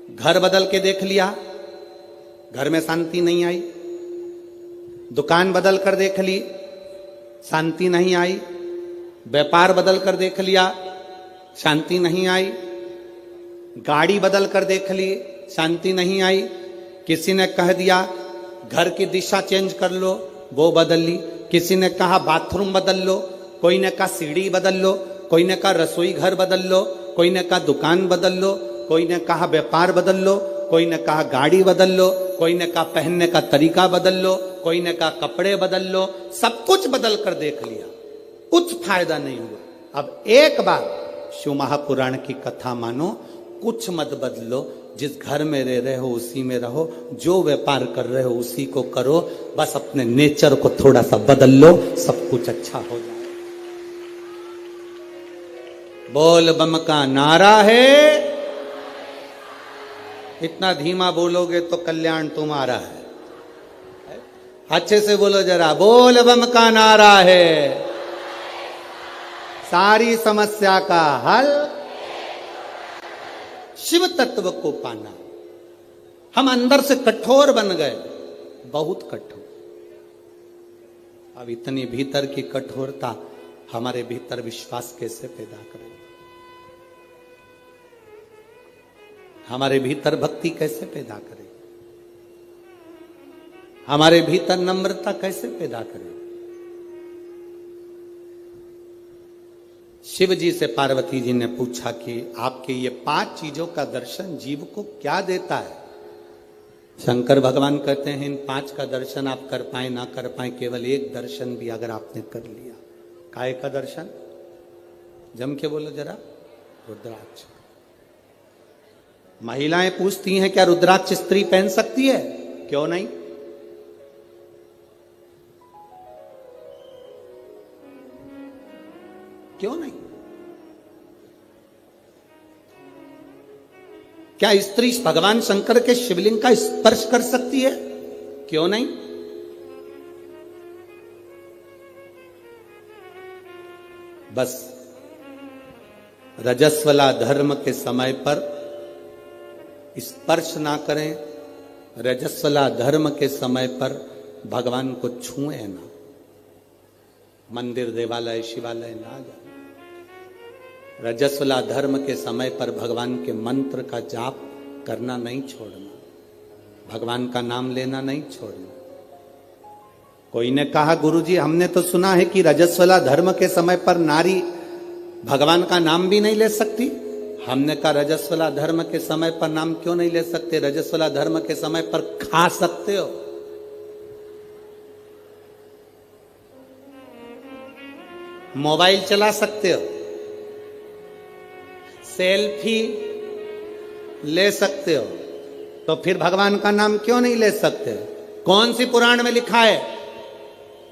घर बदल के देख लिया, घर में शांति नहीं आई। दुकान बदल कर देख ली, शांति नहीं आई। व्यापार बदल कर देख लिया, शांति नहीं आई। गाड़ी बदल कर देख ली, शांति नहीं आई। किसी ने कह दिया घर की दिशा चेंज कर लो, वो बदल ली। किसी ने कहा बाथरूम बदल लो, कोई ने कहा सीढ़ी बदल लो, कोई ने कहा रसोई घर बदल लो, कोई ने कहा दुकान बदल लो, कोई ने कहा व्यापार बदल लो, कोई ने कहा गाड़ी बदल लो, कोई ने कहा पहनने का तरीका बदल लो, कोई ने कहा कपड़े बदल लो। सब कुछ बदल कर देख लिया, कुछ फायदा नहीं हुआ। अब एक बार शिव महापुराण की कथा मानो, कुछ मत बदलो। जिस घर में रह रहे हो उसी में रहो, जो व्यापार कर रहे हो उसी को करो। बस अपने नेचर को थोड़ा सा बदल लो, सब कुछ अच्छा हो जाए। बोल बम का नारा है, इतना धीमा बोलोगे तो कल्याण तुम्हारा है। अच्छे से बोलो जरा, बोल बम का नारा है, सारी समस्या का हल शिव तत्व को पाना। हम अंदर से कठोर बन गए, बहुत कठोर। अब इतनी भीतर की कठोरता हमारे भीतर विश्वास कैसे पैदा करेगी? हमारे भीतर भक्ति कैसे पैदा करेगी? हमारे भीतर नम्रता कैसे पैदा करेगी? शिव जी से पार्वती जी ने पूछा कि आपके ये 5 चीजों का दर्शन जीव को क्या देता है? शंकर भगवान कहते हैं इन 5 का दर्शन आप कर पाए ना कर पाए, केवल एक दर्शन भी अगर आपने कर लिया। काय का दर्शन? जम के बोलो जरा, रुद्राक्ष। महिलाएं पूछती हैं क्या रुद्राक्ष स्त्री पहन सकती है? क्यों नहीं? क्यों नहीं? क्या स्त्री भगवान शंकर के शिवलिंग का स्पर्श कर सकती है? क्यों नहीं? बस रजस्वला धर्म के समय पर स्पर्श ना करें, रजस्वला धर्म के समय पर भगवान को छुए ना, मंदिर देवालय शिवालय ना जाए। रजस्वला धर्म के समय पर भगवान के मंत्र का जाप करना नहीं छोड़ना, भगवान का नाम लेना नहीं छोड़ना। कोई ने कहा गुरुजी हमने तो सुना है कि रजस्वला धर्म के समय पर नारी भगवान का नाम भी नहीं ले सकती। हमने कहा रजस्वला धर्म के समय पर नाम क्यों नहीं ले सकते? रजस्वला धर्म के समय पर खा सकते हो, मोबाइल चला सकते हो, सेल्फी ले सकते हो, तो फिर भगवान का नाम क्यों नहीं ले सकते? कौन सी पुराण में लिखा है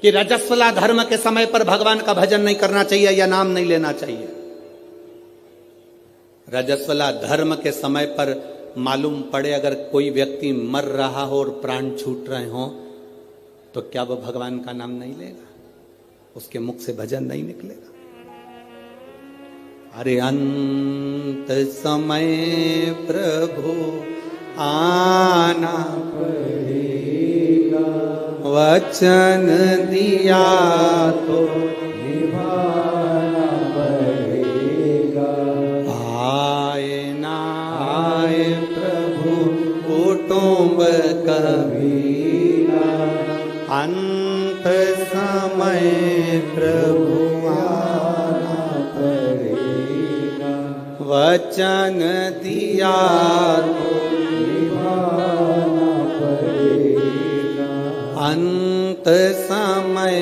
कि रजस्वला धर्म के समय पर भगवान का भजन नहीं करना चाहिए या नाम नहीं लेना चाहिए? रजस्वला धर्म के समय पर मालूम पड़े अगर कोई व्यक्ति मर रहा हो और प्राण छूट रहे हो, तो क्या वो भगवान का नाम नहीं लेगा? उसके मुख से भजन नहीं निकलेगा? अरे अंत समय प्रभु आना पड़ेगा, वचन दिया तो निभाना पड़ेगा। आए ना आए प्रभु कुटुंब कबीरा, अंत समय प्रभु आना पड़ेगा, वचन दिया तो निभाना पड़ेगा। अंत समय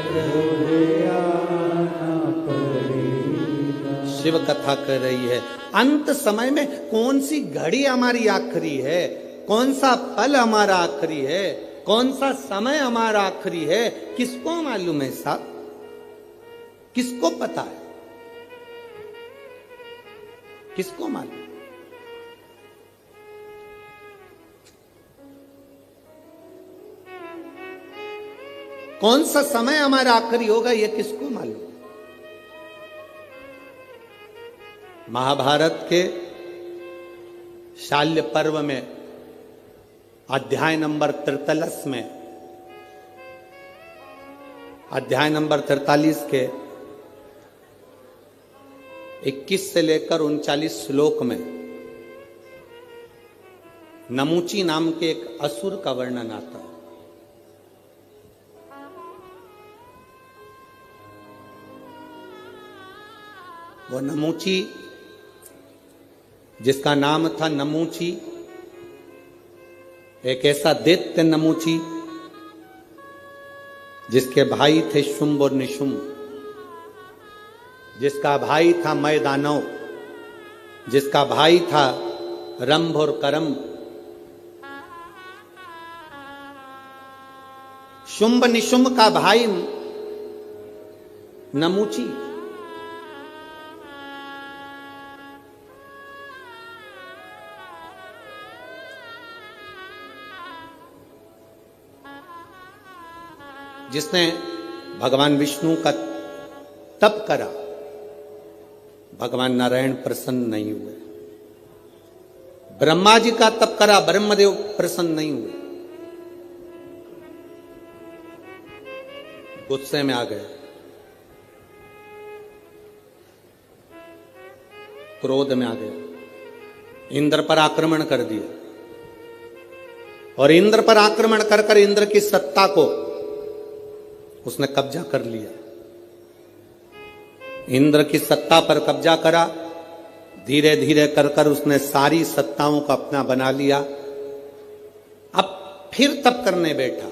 प्रभु आना पड़ेगा। शिव कथा कर रही है अंत समय में कौन सी घड़ी हमारी आखिरी है, कौन सा पल हमारा आखिरी है, कौन सा समय हमारा आखिरी है, किसको मालूम है साहब? किसको पता है? किसको मालूम? कौन सा समय हमारा आखिरी होगा ये किसको मालूम? महाभारत के शाल्य पर्व में अध्याय नंबर 43 में, अध्याय नंबर 43 के 21 से लेकर 39 श्लोक में नमूची नाम के एक असुर का वर्णन आता है। वो नमूची, जिसका नाम था नमूची, एक ऐसा दैत्य नमूची जिसके भाई थे शुंभ और निशुंभ, जिसका भाई था मय दानव, जिसका भाई था रंभ और करम। शुंभ निशुंभ का भाई नमूची। जिसने भगवान विष्णु का तप करा, भगवान नारायण प्रसन्न नहीं हुए। ब्रह्मा जी का तप करा, ब्रह्मदेव प्रसन्न नहीं हुए, गुस्से में आ गए, क्रोध में आ गए, इंद्र पर आक्रमण कर दिया। और इंद्र पर आक्रमण कर इंद्र की सत्ता को उसने कब्जा कर लिया। इंद्र की सत्ता पर कब्जा करा, धीरे धीरे कर उसने सारी सत्ताओं को अपना बना लिया। अब फिर तप करने बैठा।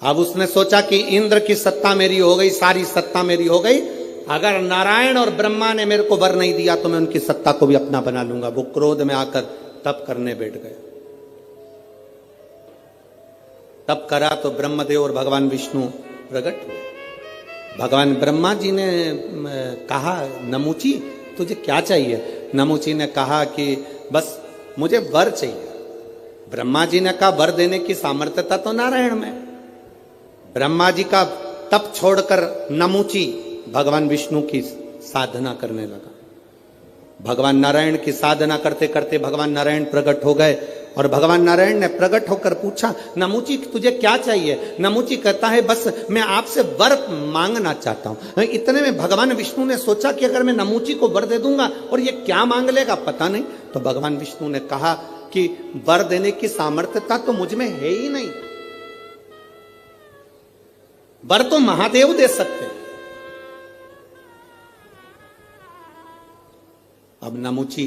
अब उसने सोचा कि इंद्र की सत्ता मेरी हो गई, सारी सत्ता मेरी हो गई, अगर नारायण और ब्रह्मा ने मेरे को वर नहीं दिया तो मैं उनकी सत्ता को भी अपना बना लूंगा। वो क्रोध में आकर तप करने बैठ गए। तप करा तो ब्रह्मदेव और भगवान विष्णु प्रकट हुए। भगवान ब्रह्मा जी ने कहा, नमूची तुझे क्या चाहिए? नमूची ने कहा कि बस मुझे वर चाहिए। ब्रह्मा जी ने कहा वर देने की सामर्थ्यता तो नारायण में। ब्रह्मा जी का तप छोड़कर नमूची भगवान विष्णु की साधना करने लगा। भगवान नारायण की साधना करते करते भगवान नारायण प्रकट हो गए और भगवान नारायण ने प्रकट होकर पूछा, नमूची तुझे क्या चाहिए? नमूची कहता है बस मैं आपसे वर मांगना चाहता हूं। इतने में भगवान विष्णु ने सोचा कि अगर मैं नमूची को वर दे दूंगा और ये क्या मांग लेगा पता नहीं। तो भगवान विष्णु ने कहा कि वर देने की सामर्थ्यता तो मुझ में है ही नहीं, वर तो महादेव दे सकते हैं। अब नमूची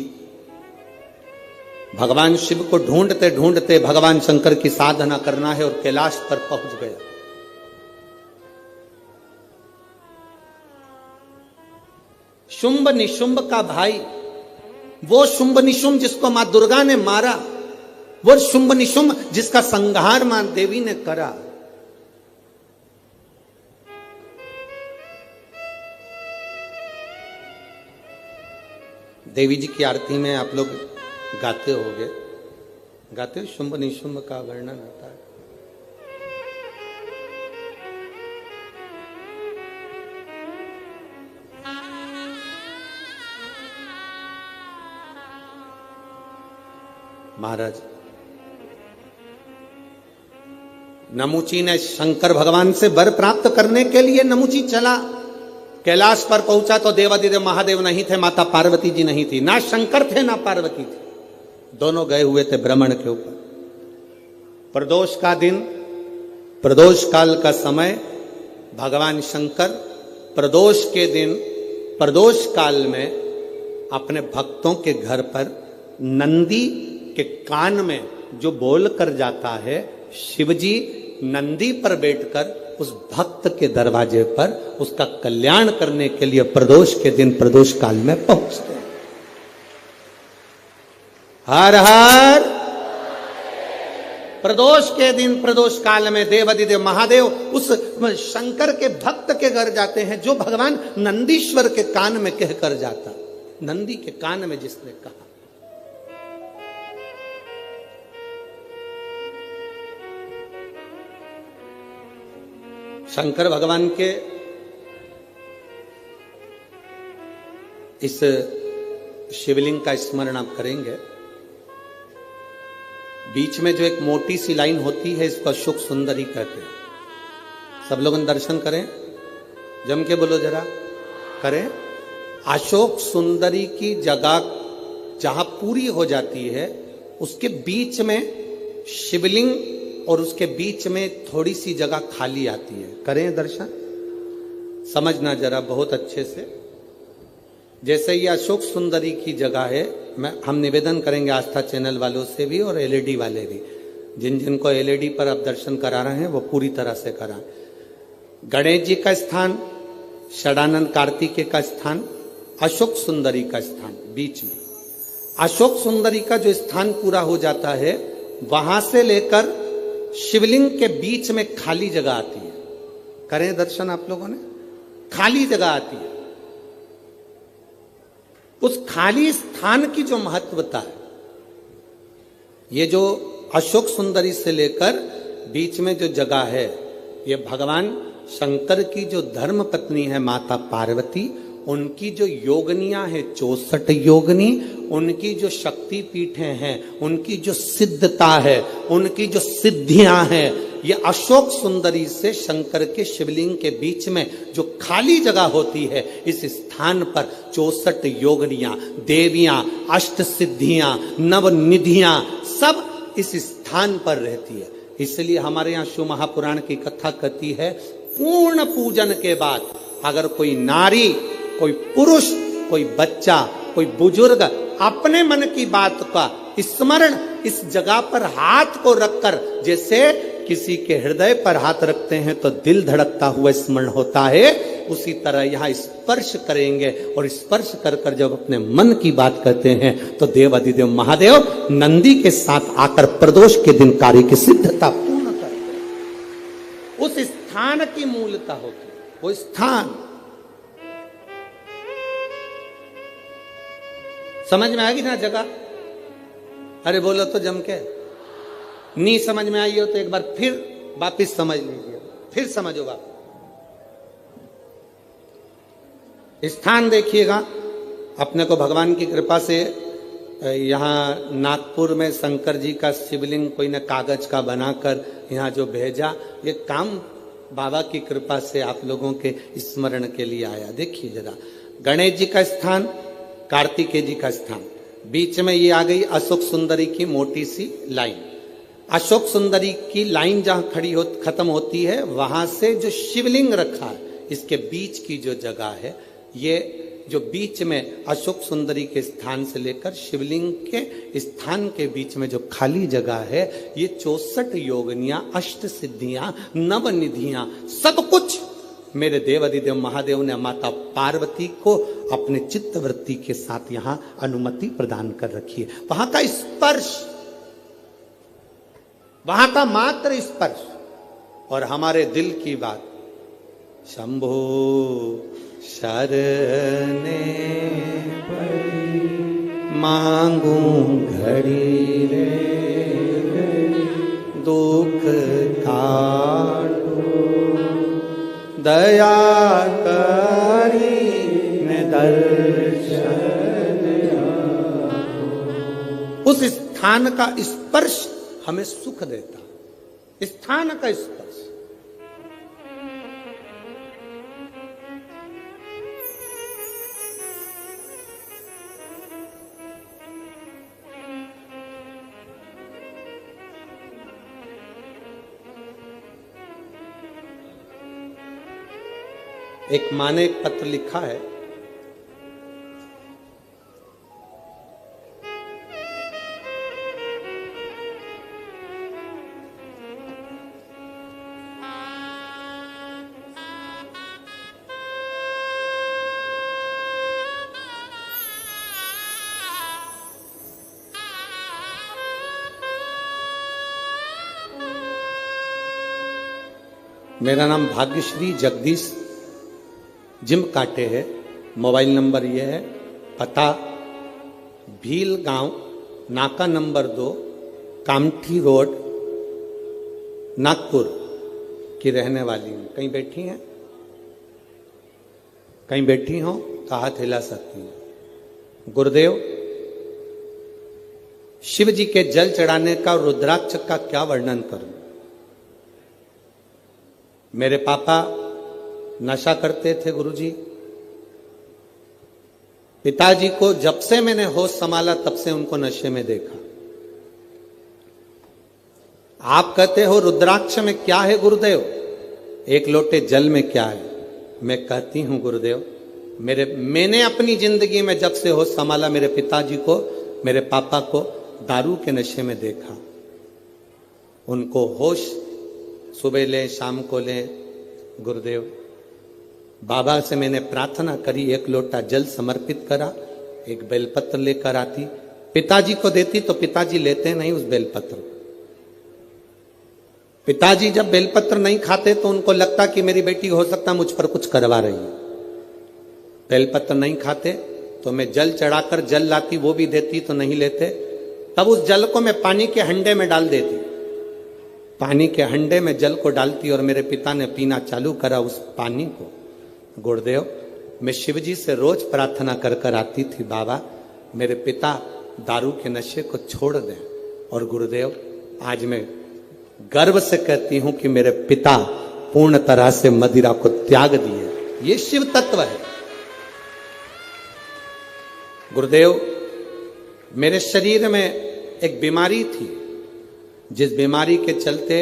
भगवान शिव को ढूंढते ढूंढते भगवान शंकर की साधना करना है और कैलाश पर पहुंच गया। शुंभ निशुंभ का भाई, वो शुंभ निशुंभ जिसको मां दुर्गा ने मारा, वो शुंभ निशुंभ जिसका संहार मां देवी ने करा। देवी जी की आरती में आप लोग गाते होंगे, गाते हो, शुंभ निशुंभ का वर्णन आता है। महाराज नमूची ने शंकर भगवान से वर प्राप्त करने के लिए नमूची चला। कैलाश पर पहुंचा तो देवादिदेव महादेव नहीं थे, माता पार्वती जी नहीं थी, ना शंकर थे ना पार्वती थी, दोनों गए हुए थे भ्रमण के ऊपर। प्रदोष का दिन, प्रदोष काल का समय, भगवान शंकर प्रदोष के दिन, प्रदोष काल में अपने भक्तों के घर पर नंदी के कान में जो बोल कर जाता है, शिवजी नंदी पर बैठकर उस भक्त के दरवाजे पर उसका कल्याण करने के लिए प्रदोष के दिन, प्रदोष काल में पहुंचते हैं। हर हर प्रदोष के दिन, प्रदोष काल में देवादिदेव महादेव उस शंकर के भक्त के घर जाते हैं जो भगवान नंदीश्वर के कान में कहकर जाता। नंदी के कान में जिसने कहा, शंकर भगवान के इस शिवलिंग का स्मरण आप करेंगे। बीच में जो एक मोटी सी लाइन होती है इसको अशोक सुंदरी कहते हैं। सब लोग दर्शन करें, जम के बोलो जरा, करें। अशोक सुंदरी की जगह जहां पूरी हो जाती है उसके बीच में शिवलिंग और उसके बीच में थोड़ी सी जगह खाली आती है। करें दर्शन, समझना जरा बहुत अच्छे से। जैसे ये अशोक सुंदरी की जगह है, हम निवेदन करेंगे आस्था चैनल वालों से भी और एलईडी वाले भी, जिन जिनको एलईडी पर आप दर्शन करा रहे हैं वो पूरी तरह से कराएं। गणेश जी का स्थान, षडानंद कार्तिकेय का स्थान, अशोक सुंदरी का स्थान बीच में। अशोक सुंदरी का जो स्थान पूरा हो जाता है वहां से लेकर शिवलिंग के बीच में खाली जगह आती है। करें दर्शन आप लोगों ने, खाली जगह आती है। उस खाली स्थान की जो महत्वता है, ये जो अशोक सुंदरी से लेकर बीच में जो जगह है, ये भगवान शंकर की जो धर्म पत्नी है माता पार्वती, उनकी जो योगनियां हैं 64 योगनी, उनकी जो शक्ति पीठें हैं, उनकी जो सिद्धता है, उनकी जो सिद्धियां हैं, ये अशोक सुंदरी से शंकर के शिवलिंग के बीच में जो खाली जगह होती है, इस स्थान पर 64 योगनियां, देवियां, अष्ट सिद्धियां, नवनिधियां सब इस स्थान पर रहती है। इसलिए हमारे यहाँ शिव महापुराण की कथा कहती है, पूर्ण पूजन के बाद अगर कोई नारी, कोई पुरुष, कोई बच्चा, कोई बुजुर्ग अपने मन की बात का स्मरण इस जगह पर हाथ को रखकर, जैसे किसी के हृदय पर हाथ रखते हैं तो दिल धड़कता हुआ स्मरण होता है, उसी तरह यहाँ स्पर्श करेंगे और स्पर्श कर कर जब अपने मन की बात कहते हैं तो देव अधिदेव महादेव नंदी के साथ आकर प्रदोष के दिन कार्य की सिद्धता पूर्ण करते हैं। उस स्थान की मूलता होती है, वो स्थान। समझ में आ गई ना जगह? अरे बोलो तो जम के। नहीं समझ में आई हो तो एक बार फिर वापिस समझ लीजिए, फिर समझोगा। स्थान देखिएगा, अपने को भगवान की कृपा से यहाँ नागपुर में शंकर जी का शिवलिंग कोई ने कागज का बनाकर यहाँ जो भेजा, ये काम बाबा की कृपा से आप लोगों के स्मरण के लिए आया। देखिए जरा, गणेश जी का स्थान, कार्तिकेय जी का स्थान, बीच में ये आ गई अशोक सुंदरी की मोटी सी लाइन। अशोक सुंदरी की लाइन जहां खड़ी हो खत्म होती है, वहां से जो शिवलिंग रखा है, इसके बीच की जो जगह है, ये जो बीच में अशोक सुंदरी के स्थान से लेकर शिवलिंग के स्थान के बीच में जो खाली जगह है, ये 64 योगनियां, अष्ट सिद्धियां, नवनिधियां, सब कुछ मेरे देव अधिदेव महादेव ने माता पार्वती को अपने चित्तवृत्ति के साथ यहां अनुमति प्रदान कर रखी है। वहां का स्पर्श, वहां का मात्र स्पर्श और हमारे दिल की बात, शंभो शरणे पड़ी मांगू घड़ी रे दुख काटो दया करी ने दर्शन। उस स्थान का स्पर्श हमें सुख देता, स्थान का स्पर्श। एक माँ ने एक पत्र लिखा है, मेरा नाम भाग्यश्री जगदीश जिम काटे है, मोबाइल नंबर ये है, पता भील गांव, नाका नंबर 2, कामठी रोड, नागपुर की रहने वाली हूं। कहीं बैठी हैं? कहीं बैठी हो तो हाथ हिला सकती हैं। गुरुदेव, शिव जी के जल चढ़ाने का और रुद्राक्ष का क्या वर्णन करूं। मेरे पापा नशा करते थे गुरुजी। पिताजी को जब से मैंने होश संभाला तब से उनको नशे में देखा। आप कहते हो रुद्राक्ष में क्या है गुरुदेव, एक लोटे जल में क्या है। मैं कहती हूं गुरुदेव, मैंने अपनी जिंदगी में जब से होश संभाला मेरे पिताजी को, मेरे पापा को दारू के नशे में देखा। उनको होश सुबह ले शाम को ले। गुरुदेव, बाबा से मैंने प्रार्थना करी, एक लोटा जल समर्पित करा, एक बेलपत्र लेकर आती, पिताजी को देती तो पिताजी लेते नहीं उस बेलपत्र। पिताजी जब बेलपत्र नहीं खाते तो उनको लगता कि मेरी बेटी हो सकता मुझ पर कुछ करवा रही है। बेलपत्र नहीं खाते तो मैं जल चढ़ाकर जल लाती, वो भी देती तो नहीं लेते। तब उस जल को मैं पानी के हंडे में डाल देती, पानी के हंडे में जल को डालती और मेरे पिता ने पीना चालू करा उस पानी को। गुरुदेव, मैं शिवजी से रोज प्रार्थना कर कर आती थी, बाबा मेरे पिता दारू के नशे को छोड़ दें। और गुरुदेव, आज मैं गर्व से कहती हूं कि मेरे पिता पूर्ण तरह से मदिरा को त्याग दिए। ये शिव तत्व है। गुरुदेव, मेरे शरीर में एक बीमारी थी, जिस बीमारी के चलते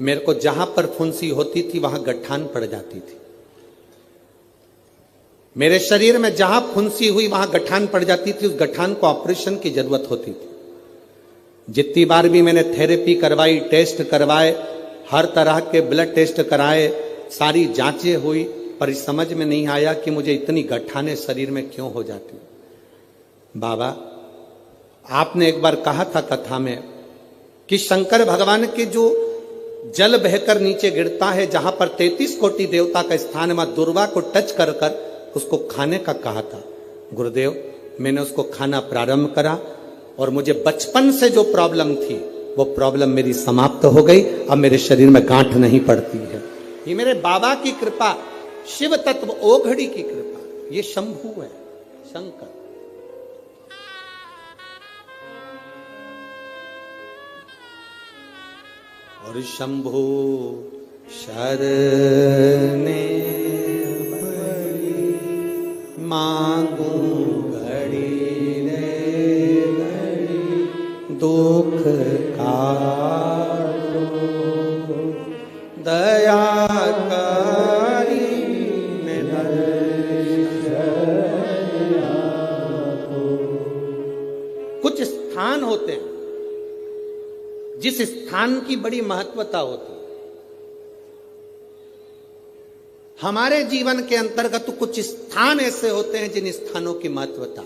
मेरे को जहां पर फुंसी होती थी वहां गठान पड़ जाती थी। मेरे शरीर में जहां फुंसी हुई वहां गठान पड़ जाती थी, उस गठान को ऑपरेशन की जरूरत होती थी। जितनी बार भी मैंने थेरेपी करवाई, टेस्ट करवाए, हर तरह के ब्लड टेस्ट कराए, सारी जांचें हुई, पर इस समझ में नहीं आया कि मुझे इतनी गठाने शरीर में क्यों हो जाती। बाबा, आपने एक बार कहा था कथा में कि शंकर भगवान के जो जल बहकर नीचे गिरता है, जहां पर 33 कोटि देवता का स्थान है, मां दुर्गा को टच कर कर उसको खाने का कहा था। गुरुदेव, मैंने उसको खाना प्रारंभ करा और मुझे बचपन से जो प्रॉब्लम थी वो प्रॉब्लम मेरी समाप्त हो गई। अब मेरे शरीर में गांठ नहीं पड़ती है। ये मेरे बाबा की कृपा, शिव तत्व ओघड़ी की कृपा। ये शंभु है, शंकर। और शंभु शरणे मांगू घड़ी रे घड़ी, दुख काटो दया करी कुछ स्थान होते हैं जिस स्थान की बड़ी महत्वता होती है। हमारे जीवन के अंतर्गत कुछ स्थान ऐसे होते हैं जिन स्थानों की महत्वता।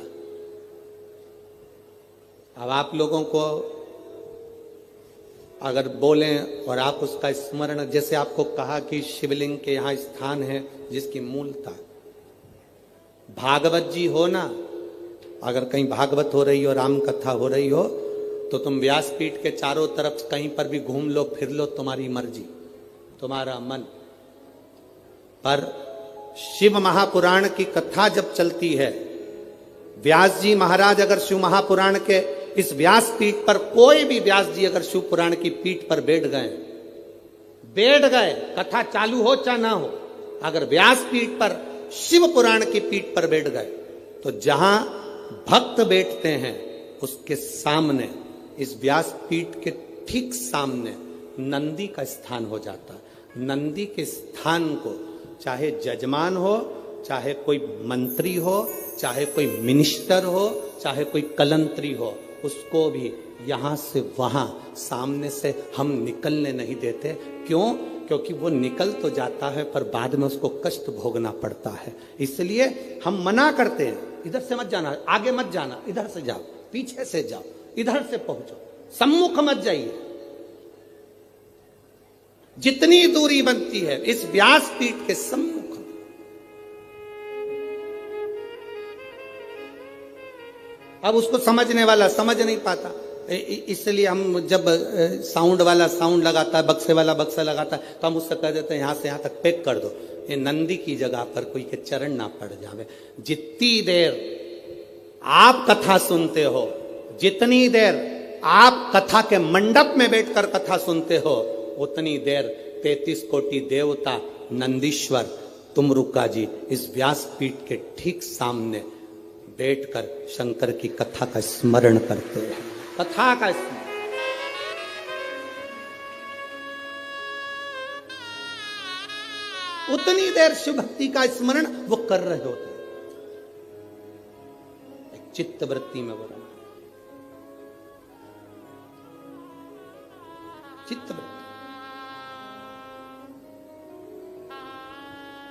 अब आप लोगों को अगर बोलें और आप उसका स्मरण, जैसे आपको कहा कि शिवलिंग के यहां स्थान है जिसकी मूलता, भागवत जी हो ना, अगर कहीं भागवत हो रही हो, राम कथा हो रही हो, तो तुम व्यासपीठ के चारों तरफ कहीं पर भी घूम लो, फिर लो, तुम्हारी मर्जी, तुम्हारा मन। पर शिव महापुराण की कथा जब चलती है, व्यास जी महाराज अगर शिव महापुराण के इस व्यास पीठ पर, कोई भी व्यास जी अगर शिव पुराण की पीठ पर बैठ गए, कथा चालू हो चाहे ना हो, अगर व्यास पीठ पर, शिव पुराण की पीठ पर बैठ गए, तो जहां भक्त बैठते हैं उसके सामने, इस व्यास पीठ के ठीक सामने नंदी का स्थान हो जाता है। नंदी के स्थान को चाहे जजमान हो, चाहे कोई मंत्री हो, चाहे कोई मिनिस्टर हो, चाहे कोई कलंत्री हो, उसको भी यहां से वहां सामने से हम निकलने नहीं देते। क्यों? क्योंकि वो निकल तो जाता है पर बाद में उसको कष्ट भोगना पड़ता है। इसलिए हम मना करते हैं, इधर से मत जाना, आगे मत जाना, इधर से जाओ, पीछे से जाओ, इधर से पहुंचो, सम्मुख मत जाइए। जितनी दूरी बनती है इस व्यास पीठ के सम्मुख। अब उसको समझने वाला समझ नहीं पाता, इसलिए हम जब साउंड वाला साउंड लगाता है, बक्से वाला बक्सा लगाता है, तो हम उससे कह देते हैं यहां से यहां तक पैक कर दो, ये नंदी की जगह पर कोई के चरण ना पड़ जावे। जितनी देर आप कथा सुनते हो, जितनी देर आप कथा के मंडप में बैठकर कथा सुनते हो, उतनी देर 33 कोटि देवता नंदीश्वर तुमरुका जी इस व्यासपीठ के ठीक सामने बैठकर शंकर की कथा का स्मरण करते हैं। कथा का स्मरण, उतनी देर शिव भक्ति का स्मरण वो कर रहे होते हैं। एक चित्त वृत्ति में वो रहना, चित्त वृत्ति।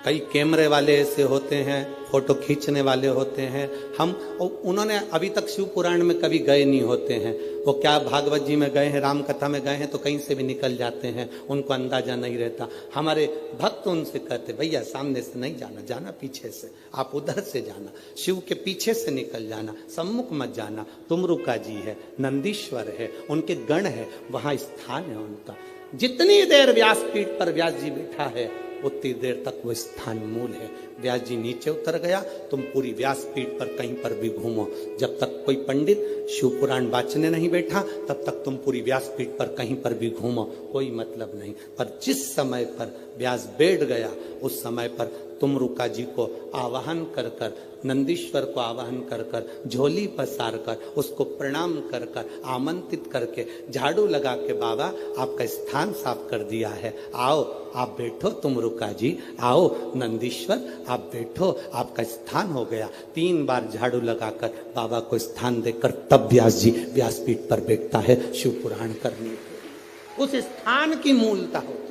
कई कैमरे वाले ऐसे होते हैं, फोटो खींचने वाले होते हैं, हम उन्होंने अभी तक शिव पुराण में कभी गए नहीं होते हैं। वो क्या भागवत जी में गए हैं, राम कथा में गए हैं तो कहीं से भी निकल जाते हैं, उनको अंदाजा नहीं रहता। हमारे भक्त उनसे कहते भैया सामने से नहीं जाना, जाना पीछे से, आप उधर से जाना, शिव के पीछे से निकल जाना, सम्मुख मत जाना। तुमरुका जी है, नंदीश्वर है, उनके गण है, वहां स्थान है उनका। जितनी देर व्यासपीठ पर व्यास जी बैठा है उतनी देर तक वो स्थान मूल है। व्यास जी नीचे उतर गया, तुम पूरी व्यासपीठ पर कहीं पर भी घूमो, जब तक कोई पंडित शिव पुराण वाचने नहीं बैठा तब तक तुम पूरी व्यासपीठ पर कहीं पर भी घूमो, कोई मतलब नहीं। पर जिस समय पर व्यास बैठ गया उस समय पर तुमरुका जी को आवाहन कर कर, नंदीश्वर को आवाहन कर कर, झोली पसार कर, उसको प्रणाम कर कर, आमंत्रित करके, झाड़ू लगा के, बाबा आपका स्थान साफ कर दिया है, आओ आप बैठो तुमरुका जी, आओ नंदीश्वर आप बैठो, आपका स्थान हो गया। 3 बार झाड़ू लगाकर बाबा को स्थान देकर तब व्यास जी व्यासपीठ पर बैठता है शिव पुराण करने के। उस स्थान की मूलता होती।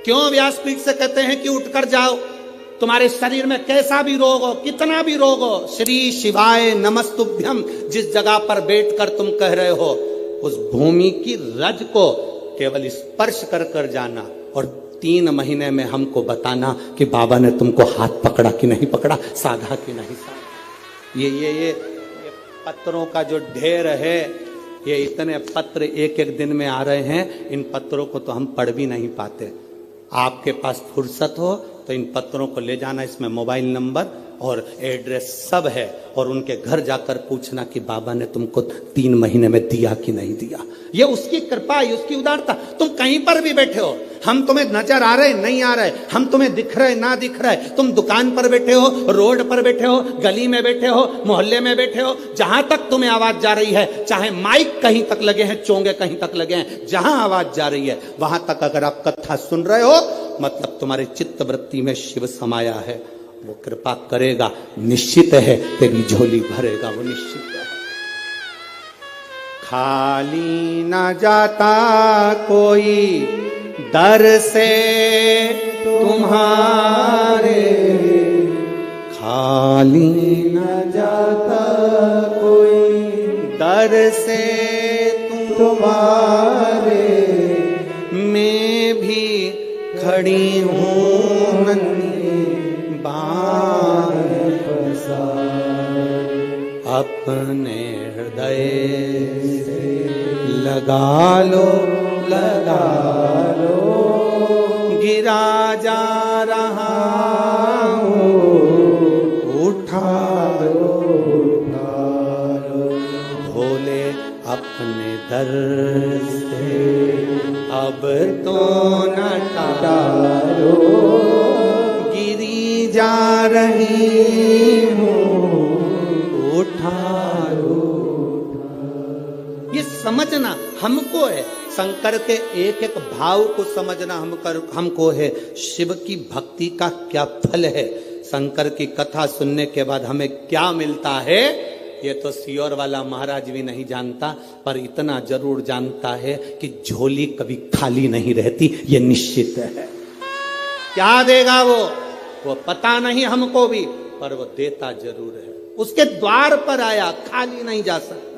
क्यों व्यासपीठ से कहते हैं कि उठकर जाओ, तुम्हारे शरीर में कैसा भी रोग हो, कितना भी रोग हो, श्री शिवाय नमस्तुभ्यम जिस जगह पर बैठकर तुम कह रहे हो, उस भूमि की रज को केवल स्पर्श कर कर जाना और 3 महीने में हमको बताना कि बाबा ने तुमको हाथ पकड़ा कि नहीं पकड़ा, साधा कि नहीं साधा। ये पत्रों का जो ढेर है, ये इतने पत्र एक एक दिन में आ रहे हैं, इन पत्रों को तो हम पढ़ भी नहीं पाते। आपके पास फुर्सत हो तो इन पत्रों को ले जाना, इसमें मोबाइल नंबर और एड्रेस सब है, और उनके घर जाकर पूछना कि बाबा ने तुमको 3 महीने में दिया कि नहीं दिया। ये उसकी कृपा है, उसकी उदारता। तुम कहीं पर भी बैठे हो, हम तुम्हें नजर आ रहे नहीं आ रहे, हम तुम्हें दिख रहे ना दिख रहे, तुम दुकान पर बैठे हो, रोड पर बैठे हो, गली में बैठे हो, मोहल्ले में बैठे हो, जहां तक तुम्हें आवाज जा रही है, चाहे माइक कहीं तक लगे हैं, चोंगे कहीं तक लगे हैं, जहां आवाज जा रही है वहां तक अगर आप कथा सुन रहे हो, मतलब तुम्हारे चित्त वृत्ति में शिव समाया है। वो कृपा करेगा, निश्चित है, तेरी झोली भरेगा, वो निश्चित है। खाली न जाता कोई दर से तुम्हारे, खाली न जाता कोई दर से तुम्हारे, मैं भी खड़ी हूँ नन्ही बार पसार, अपने हृदय से लगा लो, लगा लो, गिरा जा रहा हूँ, उठा लो, उठा लो, भोले अपने दर से अब तो न टालो, गिरी जा रही हूँ, उठा लो। ये समझना हमको है, शंकर के एक एक भाव को समझना हमको है, शिव की भक्ति का क्या फल है, शंकर की कथा सुनने के बाद हमें क्या मिलता है, ये तो सियोर वाला महाराज भी नहीं जानता, पर इतना जरूर जानता है कि झोली कभी खाली नहीं रहती, ये निश्चित है। क्या देगा वो पता नहीं हमको भी, पर वो देता जरूर है। उसके द्वार पर आया, खाली नहीं जा सकता।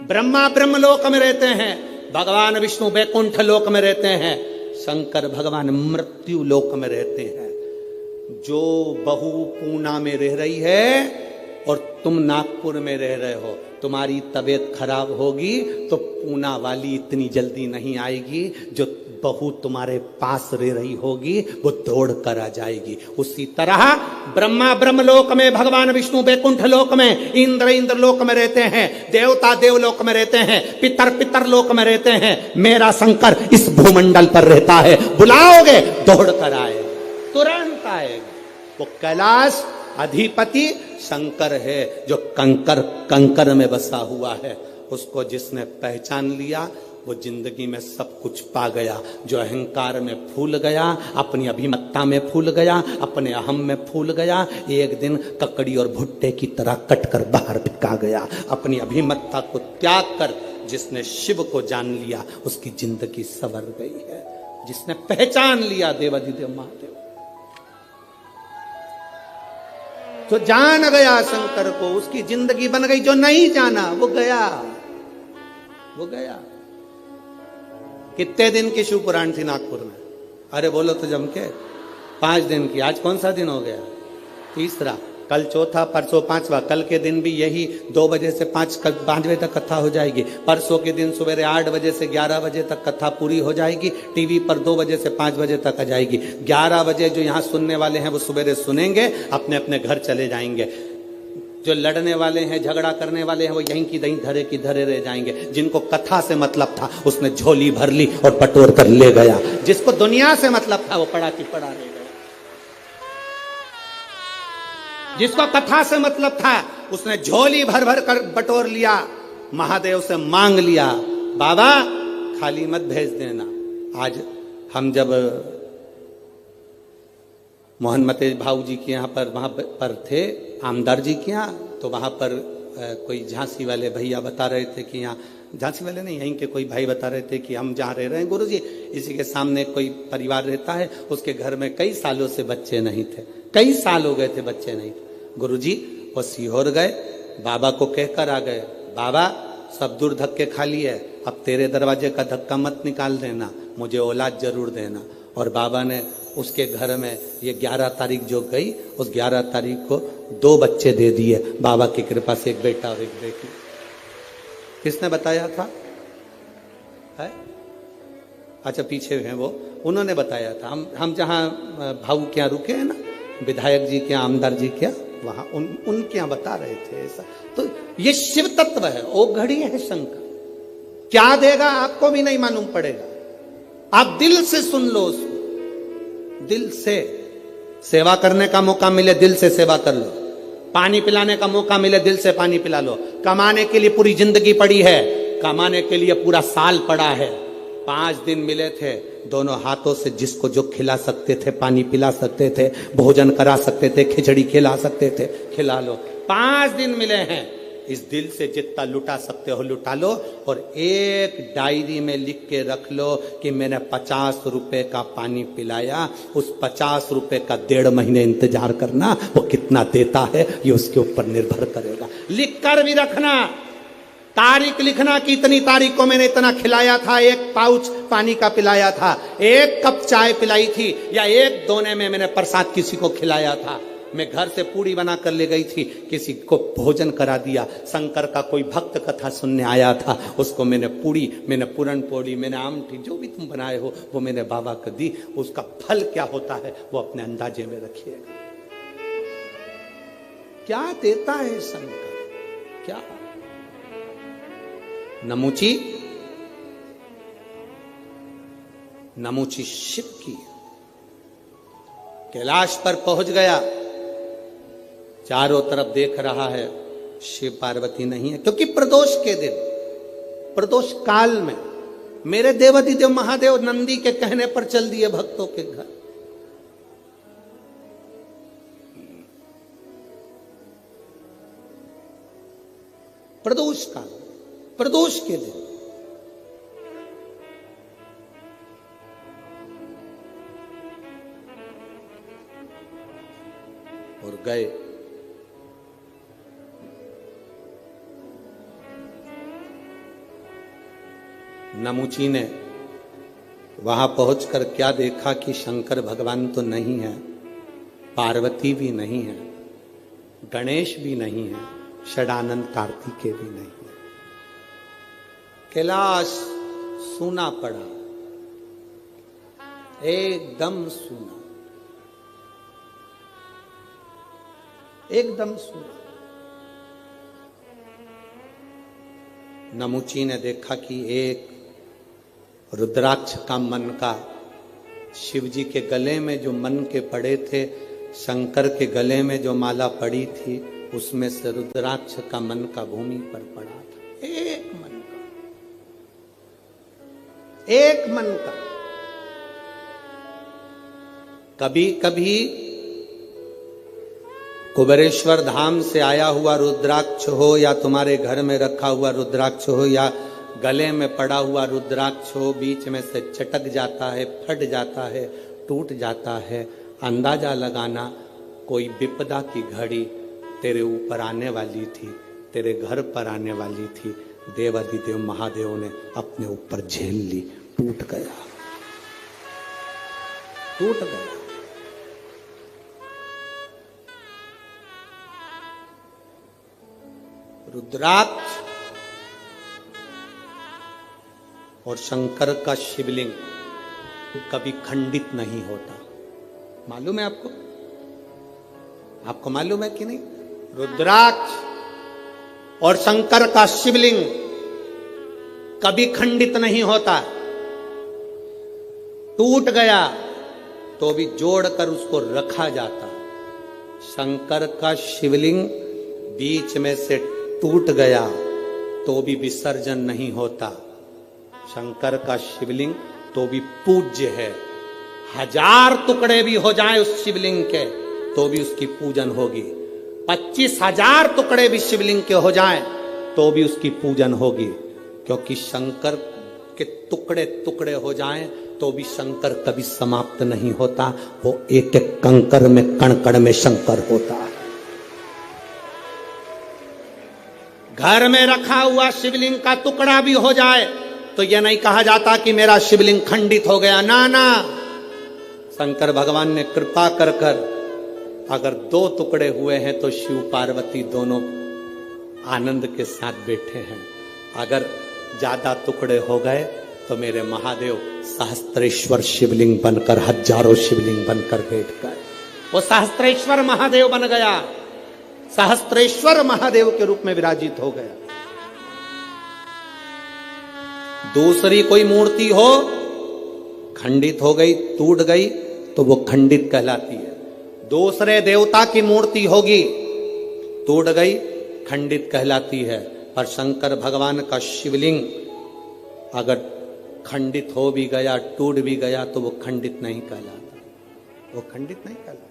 ब्रह्मा ब्रह्मलोक में रहते हैं, भगवान विष्णु वैकुंठ लोक में रहते हैं, शंकर भगवान मृत्यु लोक में रहते हैं। जो बहू पूना में रह रही है और तुम नागपुर में रह रहे हो, तुम्हारी तबीयत खराब होगी तो पूना वाली इतनी जल्दी नहीं आएगी जो बहू तुम्हारे पास रह रही होगी वो दौड़ कर आ जाएगी। उसी तरह ब्रह्मा ब्रह्मलोक में, भगवान विष्णु वैकुंठ लोक में, इंद्र इंद्र लोक में रहते हैं, देवता देवलोक में रहते हैं, पितर पितर लोक में रहते हैं। मेरा शंकर इस भूमंडल पर रहता है, बुलाओगे दौड़ कर आएगा, तुरंत आएगा। वो कैलाश अधिपति शंकर है जो कंकर कंकर में बसा हुआ है। उसको जिसने पहचान लिया वो जिंदगी में सब कुछ पा गया। जो अहंकार में फूल गया, अपनी अभिमत्ता में फूल गया, अपने अहम में फूल गया, एक दिन ककड़ी और भुट्टे की तरह कटकर बाहर फेंका गया। अपनी अभिमत्ता को त्याग कर जिसने शिव को जान लिया उसकी जिंदगी संवर गई है। जिसने पहचान लिया देवाधिदेव महादेव, जो जान गया शंकर को, उसकी जिंदगी बन गई। जो नहीं जाना वो गया, वो गया। कितने दिन की शिव पुराण थी नागपुर में? अरे बोलो तो जम के 5 दिन की। आज कौन सा दिन हो गया? तीसरा। कल चौथा, परसों पांचवा। कल के दिन भी यही 2 बजे से 5 बजे तक कथा हो जाएगी। परसों के दिन सवेरे 8 बजे से 11 बजे तक कथा पूरी हो जाएगी। टीवी पर 2 बजे से 5 बजे तक आ जाएगी। 11 बजे जो यहाँ सुनने वाले हैं वो सवेरे सुनेंगे, अपने अपने घर चले जाएंगे। जो लड़ने वाले हैं, झगड़ा करने वाले हैं, वो यहीं की दहीं धरे की धरे रह जाएंगे। जिनको कथा से मतलब था उसने झोली भर ली और बटोर कर ले गया। जिसको दुनिया से मतलब था वो पड़ा की पड़ा रह गया। जिसको कथा से मतलब था उसने झोली भर भर कर बटोर लिया, महादेव से मांग लिया, बाबा खाली मत भेज देना। आज हम जब मोहनमते भाऊ जी के यहाँ पर वहां पर थे, आमदार जी के यहाँ, तो वहां पर कोई झांसी वाले भैया बता रहे थे कि यहाँ, झांसी वाले नहीं, यहीं के कोई भाई बता रहे थे कि हम जहाँ रह रहे हैं गुरुजी, इसी के सामने कोई परिवार रहता है, उसके घर में कई सालों से बच्चे नहीं थे, कई साल हो गए थे बच्चे नहीं थे। गुरुजी वो सीहोर गए, बाबा को कहकर आ गए, बाबा सब दूर धक्के खाली है, अब तेरे दरवाजे का धक्का मत निकाल देना, मुझे औलाद जरूर देना। और बाबा ने उसके घर में ये 11 तारीख जो गई, उस 11 तारीख को 2 बच्चे दे दिए बाबा की कृपा से, एक बेटा और एक बेटी। किसने बताया था? है? अच्छा पीछे हैं वो, उन्होंने बताया था। हम जहाँ भाऊ के यहाँ रुके हैं ना, विधायक जी के, आमदार जी के, वहां उनके यहाँ बता रहे थे ऐसा। तो ये शिव तत्व है, ओ घड़ी है शंकर। क्या देगा आपको भी नहीं मालूम पड़ेगा। आप दिल से सुन लो उसको, दिल से। सेवा करने का मौका मिले दिल से सेवा कर लो, पानी पिलाने का मौका मिले दिल से पानी पिला लो। कमाने के लिए पूरी जिंदगी पड़ी है, कमाने के लिए पूरा साल पड़ा है। 5 दिन मिले थे, दोनों हाथों से जिसको जो खिला सकते थे, पानी पिला सकते थे, भोजन करा सकते थे, खिचड़ी खिला सकते थे, खिला लो। 5 दिन मिले हैं, इस दिल से जितना लुटा सकते हो लुटा लो। और एक डायरी में लिख के रख लो कि मैंने 50 रुपए का पानी पिलाया। उस 50 रुपए का 1.5 महीने इंतजार करना, वो कितना देता है ये उसके ऊपर निर्भर करेगा। लिख कर भी रखना, तारीख लिखना कि इतनी तारीख को मैंने इतना खिलाया था, 1 पाउच पानी का पिलाया था, 1 कप चाय पिलाई थी, या 1 दोने में मैंने प्रसाद किसी को खिलाया था। मैं घर से पूड़ी बना कर ले गई थी, किसी को भोजन करा दिया। शंकर का कोई भक्त कथा सुनने आया था, उसको मैंने पूड़ी, मैंने पूरन पोड़ी, मैंने आमटी, जो भी तुम बनाए हो वो मैंने बाबा को दी। उसका फल क्या होता है वो अपने अंदाजे में रखिएगा। क्या देता है शंकर, क्या? नमूची शिव की। कैलाश पर पहुंच गया, चारों तरफ देख रहा है, शिव पार्वती नहीं है, क्योंकि प्रदोष के दिन, प्रदोष काल में मेरे देवाधिदेव महादेव नंदी के कहने पर चल दिए भक्तों के घर। प्रदोष काल, प्रदोष के दिन और गए। नमुची ने वहां पहुंचकर क्या देखा कि शंकर भगवान तो नहीं है, पार्वती भी नहीं है, गणेश भी नहीं है, षडानंद कार्तिकेय भी नहीं है। कैलाश सूना पड़ा, एकदम सूना, एकदम सूना। नमुची ने देखा कि एक रुद्राक्ष का मन का, शिव जी के गले में जो मन के पड़े थे, शंकर के गले में जो माला पड़ी थी, उसमें से रुद्राक्ष का मन का भूमि पर पड़ा था। एक मन का, एक मन का। कभी कभी कुबेरेश्वर धाम से आया हुआ रुद्राक्ष हो, या तुम्हारे घर में रखा हुआ रुद्राक्ष हो, या गले में पड़ा हुआ रुद्राक्ष हो, बीच में से चटक जाता है, फट जाता है, टूट जाता है। अंदाजा लगाना कोई विपदा की घड़ी तेरे ऊपर आने वाली थी, तेरे घर पर आने वाली थी। देवाधिदेव महादेव ने अपने ऊपर झेल ली, टूट गया, टूट गया। रुद्राक्ष और शंकर का शिवलिंग कभी खंडित नहीं होता। मालूम है आपको? आपको मालूम है कि नहीं? रुद्राक्ष और शंकर का शिवलिंग कभी खंडित नहीं होता। टूट गया तो भी जोड़कर उसको रखा जाता। शंकर का शिवलिंग बीच में से टूट गया तो भी विसर्जन नहीं होता। शंकर का शिवलिंग तो भी पूज्य है। 1000 टुकड़े भी हो जाए उस शिवलिंग के तो भी उसकी पूजन होगी। 25,000 टुकड़े भी शिवलिंग के हो जाएं तो भी उसकी पूजन होगी, क्योंकि शंकर के टुकड़े टुकड़े हो जाएं तो भी शंकर कभी समाप्त नहीं होता। वो एक एक कंकर में, कण में शंकर होता है। घर में रखा हुआ शिवलिंग का टुकड़ा भी हो जाए तो यह नहीं कहा जाता कि मेरा शिवलिंग खंडित हो गया। ना ना, शंकर भगवान ने कृपा कर कर अगर 2 टुकड़े हुए हैं तो शिव पार्वती दोनों आनंद के साथ बैठे हैं। अगर ज्यादा टुकड़े हो गए तो मेरे महादेव सहस्त्रेश्वर शिवलिंग बनकर, हजारों शिवलिंग बनकर बैठ गए। वो सहस्त्रेश्वर महादेव बन गया, सहस्त्रेश्वर महादेव के रूप में विराजित हो गया। दूसरी कोई मूर्ति हो, खंडित हो गई, टूट गई तो वो खंडित कहलाती है। दूसरे देवता की मूर्ति होगी, टूट गई, खंडित कहलाती है। पर शंकर भगवान का शिवलिंग अगर खंडित हो भी गया, टूट भी गया तो वो खंडित नहीं कहलाता, वो खंडित नहीं कहलाता।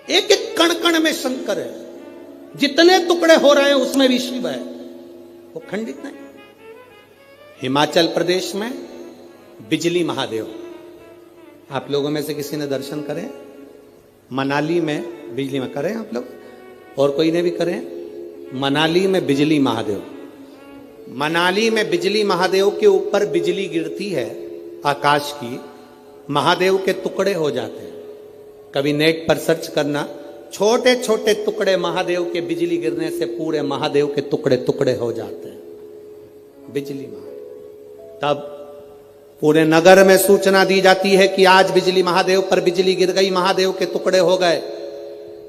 एक एक कण कण में शंकर है, जितने टुकड़े हो रहे हैं उसमें भी शिव है, वो खंडित नहीं। हिमाचल प्रदेश में बिजली महादेव, आप लोगों में से किसी ने दर्शन करें? मनाली में बिजली में करें आप लोग, और कोई ने भी करें? मनाली में बिजली महादेव, मनाली में बिजली महादेव के ऊपर बिजली गिरती है आकाश की, महादेव के टुकड़े हो जाते हैं। कभी नेट पर सर्च करना, छोटे छोटे टुकड़े महादेव के बिजली गिरने से पूरे महादेव के टुकड़े टुकड़े हो जाते हैं, बिजली महादेव। तब पूरे नगर में सूचना दी जाती है कि आज बिजली महादेव पर बिजली गिर गई, महादेव के टुकड़े हो गए,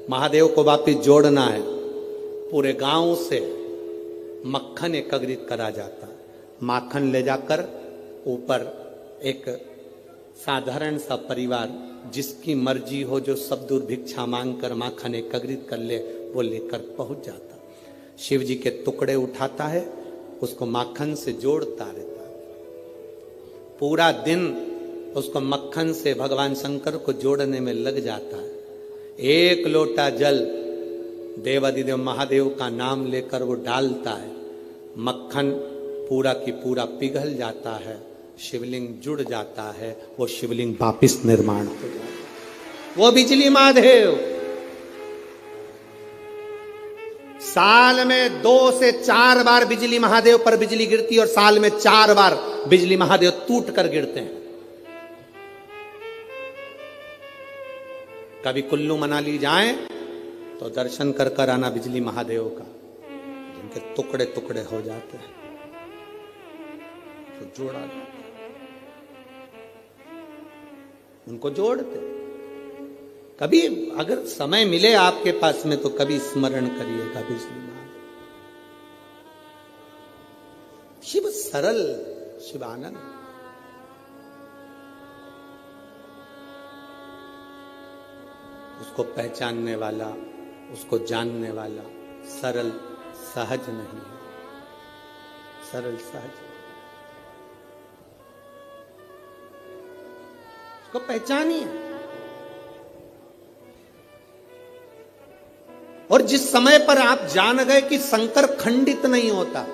महादेव को वापिस जोड़ना है। पूरे गांव से मक्खन एकत्रित करा जाता, माखन ले जाकर ऊपर एक साधारण सा परिवार जिसकी मर्जी हो, जो सब दूर भिक्षा मांगकर माखन एकत्रित कर ले, वो लेकर पहुंच जाता। शिव जी के टुकड़े उठाता है, उसको माखन से जोड़ता रहता, पूरा दिन उसको मक्खन से भगवान शंकर को जोड़ने में लग जाता है। 1 लोटा जल देवाधिदेव महादेव का नाम लेकर वो डालता है, मक्खन पूरा की पूरा पिघल जाता है, शिवलिंग जुड़ जाता है, वो शिवलिंग वापिस निर्माण हो जाता है। वो बिजली महादेव साल में 2 से 4 बार बिजली महादेव पर बिजली गिरती है, और साल में 4 बार बिजली महादेव टूट कर गिरते हैं। कभी कुल्लू मनाली जाएं तो दर्शन कर कर आना बिजली महादेव का, जिनके टुकड़े टुकड़े हो जाते हैं। तो जोड़ा जाता, उनको जोड़ते। कभी अगर समय मिले आपके पास में तो कभी स्मरण करिएगा बिजली माँ। शिव सरल, शिवानंद। उसको पहचानने वाला, उसको जानने वाला सरल सहज नहीं है, सरल सहज। उसको पहचानिए। और जिस समय पर आप जान गए कि शंकर खंडित नहीं होता,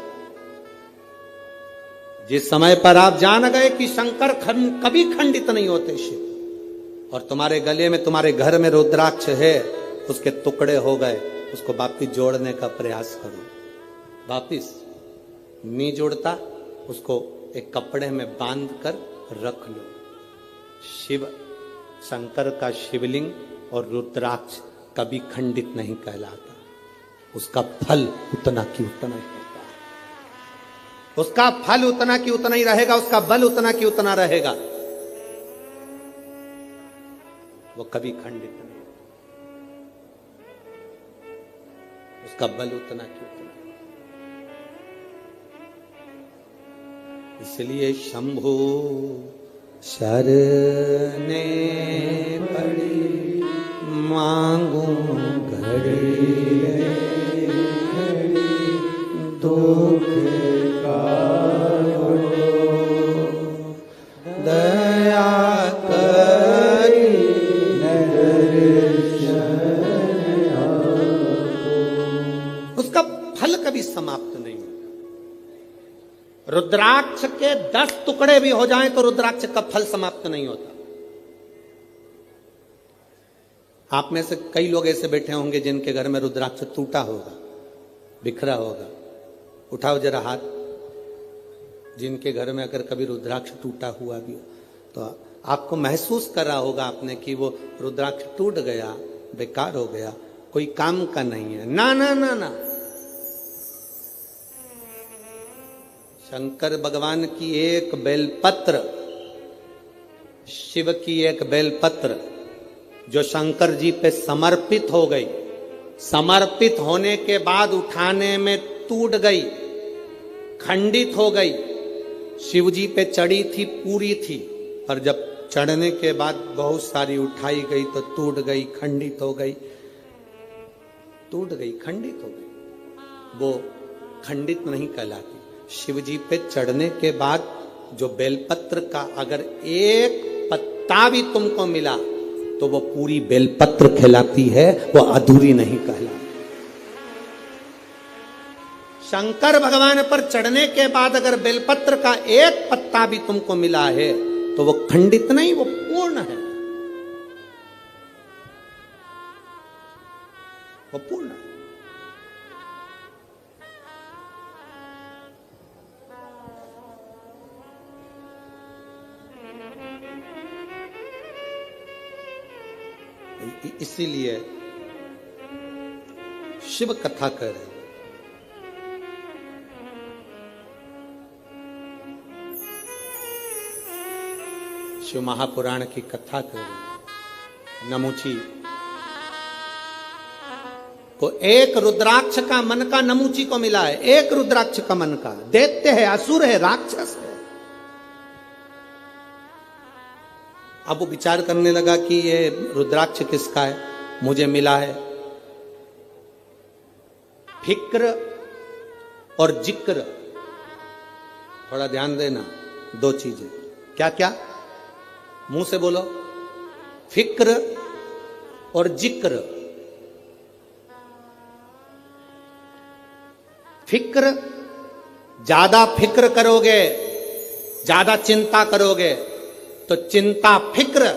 जिस समय पर आप जान गए कि शंकर कभी खंडित नहीं होते शिव, और तुम्हारे गले में, तुम्हारे घर में रुद्राक्ष है, उसके टुकड़े हो गए, उसको वापिस जोड़ने का प्रयास करो। वापिस नहीं जोड़ता, उसको एक कपड़े में बांध कर रख लो। शिव, शंकर का शिवलिंग और रुद्राक्ष कभी खंडित नहीं कहलाता। उसका फल उतना की उतना ही होता है। उसका फल उतना की उतना ही रहेगा, उसका बल उतना की उतना रहेगा। वो कभी खंडित नहीं, उसका बल उतना की उतना। इसलिए शंभु शरणे पड़ी मांगू घड़ी घड़ी दुख का दया करी उसका फल कभी समाप्त नहीं होता। रुद्राक्ष के 10 टुकड़े भी हो जाएं तो रुद्राक्ष का फल समाप्त नहीं होता। आप में से कई लोग ऐसे बैठे होंगे जिनके घर में रुद्राक्ष टूटा होगा, बिखरा होगा। उठाओ जरा हाथ, जिनके घर में अगर कभी रुद्राक्ष टूटा हुआ भी हो तो आपको महसूस करा होगा आपने कि वो रुद्राक्ष टूट गया, बेकार हो गया, कोई काम का नहीं है। ना ना ना ना, शंकर भगवान की एक बेलपत्र, शिव की एक बेलपत्र जो शंकर जी पे समर्पित हो गई, समर्पित होने के बाद उठाने में टूट गई, खंडित हो गई। शिव जी पे चढ़ी थी, पूरी थी, पर जब चढ़ने के बाद बहुत सारी उठाई गई तो टूट गई, खंडित हो गई, टूट गई, खंडित हो गई। वो खंडित नहीं कहलाती। शिव जी पे चढ़ने के बाद जो बेलपत्र का अगर एक पत्ता भी तुमको मिला तो वो पूरी बेलपत्र कहलाती है, वो अधूरी नहीं कहलाती। शंकर भगवान पर चढ़ने के बाद अगर बेलपत्र का एक पत्ता भी तुमको मिला है तो वो खंडित नहीं, वो पूर्ण है, वो पूर्ण है। इसीलिए शिव कथा कर रहे हैं। शिव महापुराण की कथा कर रहे हैं। नमूची को एक रुद्राक्ष का मन का नमूची को मिला है, एक रुद्राक्ष का मन का। दैत्य है, असुर है, राक्षस है। अब वो विचार करने लगा कि ये रुद्राक्ष किसका है, मुझे मिला है। फिक्र और जिक्र, थोड़ा ध्यान देना, दो चीजें। क्या क्या? मुंह से बोलो। फिक्र और जिक्र। फिक्र, ज्यादा फिक्र करोगे, ज्यादा चिंता करोगे तो चिंता फिक्र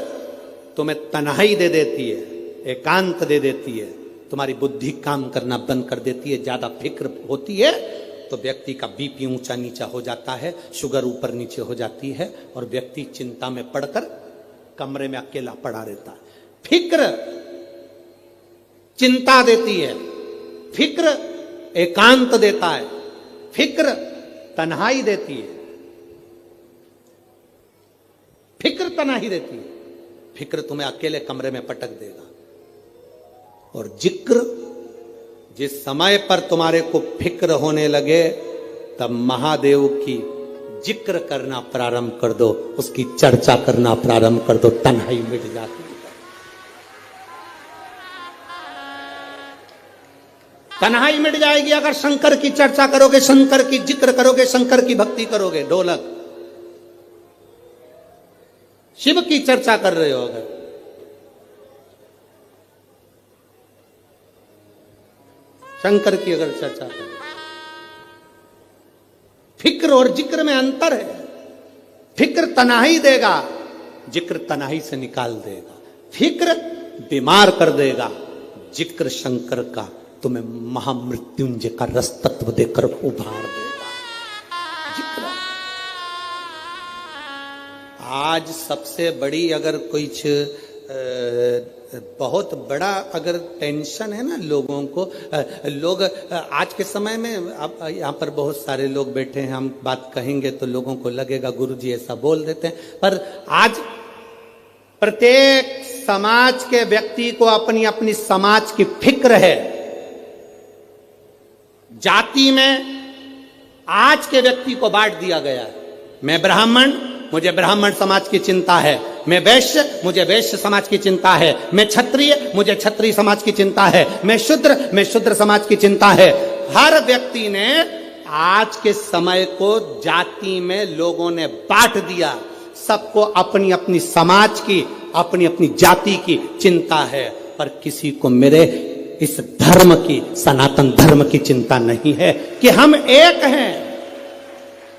तुम्हें तन्हाई दे देती है, एकांत दे देती है, तुम्हारी बुद्धि काम करना बंद कर देती है। ज्यादा फिक्र होती है तो व्यक्ति का बीपी ऊंचा नीचा हो जाता है, शुगर ऊपर नीचे हो जाती है और व्यक्ति चिंता में पड़कर कमरे में अकेला पड़ा रहता है। फिक्र चिंता देती है, फिक्र एकांत देता है, फिक्र तन्हाई देती है। तनाही रहती है, फिक्र तुम्हें अकेले कमरे में पटक देगा। और जिक्र, जिस समय पर तुम्हारे को फिक्र होने लगे तब महादेव की जिक्र करना प्रारंभ कर दो, उसकी चर्चा करना प्रारंभ कर दो, तन्हाई मिट जाती है। तन्हाई मिट जाएगी अगर शंकर की चर्चा करोगे, शंकर की जिक्र करोगे, शंकर की भक्ति करोगे। ढोलक शिव की चर्चा कर रहे हो अगर, शंकर की अगर चर्चा करो, फिक्र और जिक्र में अंतर है। फिक्र तनाही देगा, जिक्र तनाही से निकाल देगा। फिक्र बीमार कर देगा, जिक्र शंकर का तुम्हें महामृत्युंजय का रस तत्व देकर उभार देगा। जिक्र आज सबसे बड़ी अगर कुछ बहुत बड़ा अगर टेंशन है ना लोगों को, लोग आज के समय में, अब यहाँ पर बहुत सारे लोग बैठे हैं, हम बात कहेंगे तो लोगों को लगेगा गुरुजी ऐसा बोल देते हैं, पर आज प्रत्येक समाज के व्यक्ति को अपनी अपनी समाज की फिक्र है। जाति में आज के व्यक्ति को बांट दिया गया है। मैं ब्राह्मण, मुझे ब्राह्मण समाज की चिंता है। मैं वैश्य, मुझे वैश्य समाज की चिंता है। मैं क्षत्रिय, मुझे क्षत्रिय समाज की चिंता है। मैं शूद्र समाज की चिंता है। हर व्यक्ति ने आज के समय को जाति में लोगों ने बांट दिया। सबको अपनी अपनी समाज की, अपनी अपनी जाति की चिंता है, पर किसी को मेरे इस धर्म की, सनातन धर्म की चिंता नहीं है कि हम एक हैं।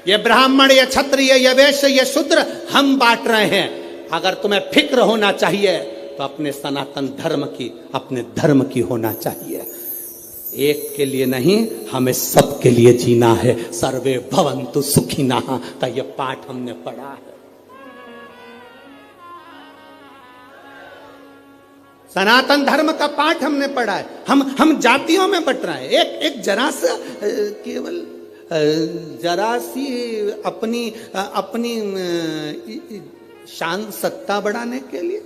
ये ब्राह्मण, ये क्षत्रिय, ये वैश्य, ये शूद्र, हम बांट रहे हैं। अगर तुम्हें फिक्र होना चाहिए तो अपने सनातन धर्म की, अपने धर्म की होना चाहिए। एक के लिए नहीं, हमें सबके लिए जीना है। सर्वे भवन्तु सुखिनः का ये पाठ हमने पढ़ा है। सनातन धर्म का पाठ हमने पढ़ा है। हम जातियों में बट रहे हैं। एक जरा सा केवल जरा सी अपनी शान सत्ता बढ़ाने के लिए